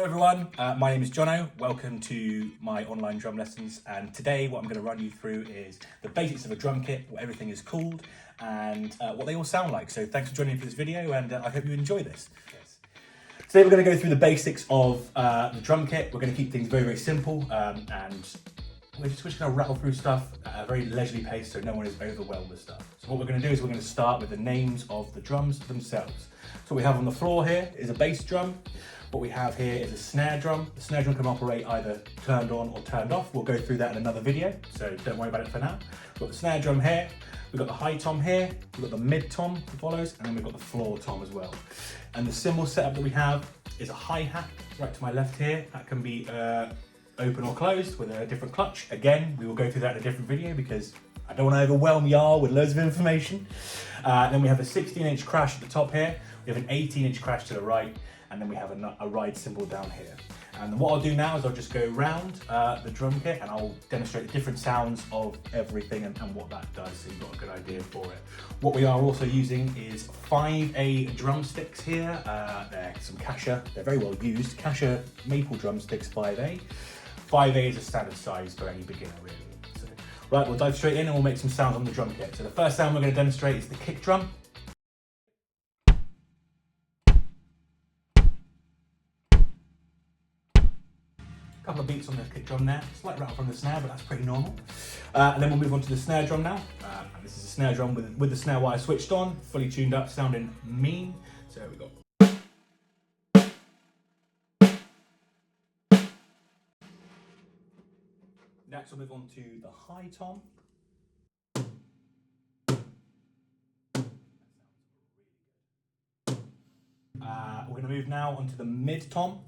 Hello everyone, my name is Jonno. Welcome to my online drum lessons, and today what I'm going to run you through is the basics of a drum kit, what everything is called, and what they all sound like. So thanks for joining me for this video, and I hope you enjoy this. Today we're going to go through the basics of the drum kit. We're going to keep things very, very simple, and we're just going to rattle through stuff at a very leisurely pace so no one is overwhelmed with stuff. So what we're going to do is we're going to start with the names of the drums themselves. So what we have on the floor here is a bass drum. What we have here is a snare drum. The snare drum can operate either turned on or turned off. We'll go through that in another video, so don't worry about it for now. We've got the snare drum here, we've got the high tom here, we've got the mid tom that follows, and then we've got the floor tom as well. And the cymbal setup that we have is a hi-hat right to my left here. That can be open or closed with a different clutch. Again, we will go through that in a different video because I don't want to overwhelm y'all with loads of information. Then we have a 16-inch crash at the top here. We have an 18-inch crash to the right, and then we have a ride cymbal down here. And what I'll do now is I'll just go around the drum kit and I'll demonstrate the different sounds of everything and what that does, so you've got a good idea for it. What we are also using is 5A drumsticks here. They're some Kasha, they're very well used. Kasha maple drumsticks 5A. 5A is a standard size for any beginner really. So, right, we'll dive straight in and we'll make some sounds on the drum kit. So the first sound we're going to demonstrate is the kick drum. Couple of beats on the kick drum there, slight rattle from the snare, but that's pretty normal. And then we'll move on to the snare drum now. And this is a snare drum with the snare wire switched on, fully tuned up, sounding mean. So we got. Next we'll move on to the high tom. We're going to move now onto the mid tom.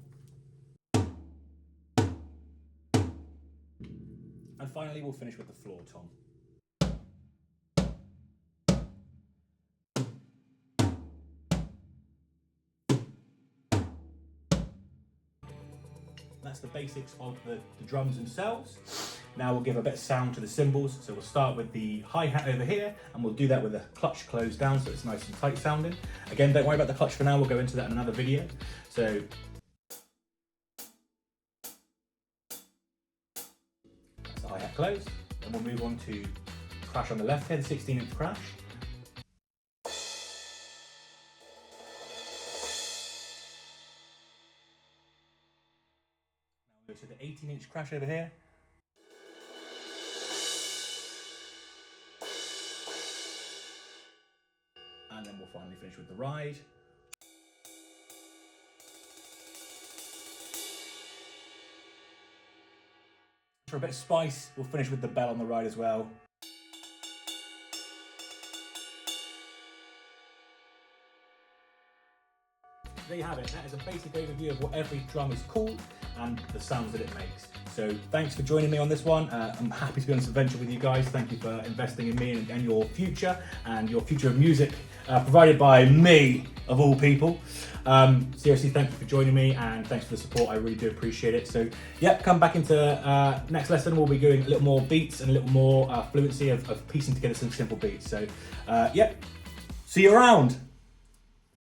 And finally, we'll finish with the floor tom. That's the basics of the drums themselves. Now we'll give a bit of sound to the cymbals. So we'll start with the hi-hat over here, and we'll do that with the clutch closed down so it's nice and tight sounding. Again, don't worry about the clutch for now, we'll go into that in another video. So hi-hat closed, then we'll move on to crash on the left here, the 16-inch crash. Now we'll go to the 18-inch crash over here. And then we'll finally finish with the ride. For a bit of spice, we'll finish with the bell on the ride as well. There you have it. That is a basic overview of what every drum is called and the sounds that it makes. So thanks for joining me on this one. I'm happy to be on this adventure with you guys. Thank you for investing in me and your future of music provided by me, of all people. Seriously, thank you for joining me and thanks for the support. I really do appreciate it. So yeah, come back into next lesson. We'll be doing a little more beats and a little more fluency of piecing together some simple beats. So yeah, see you around.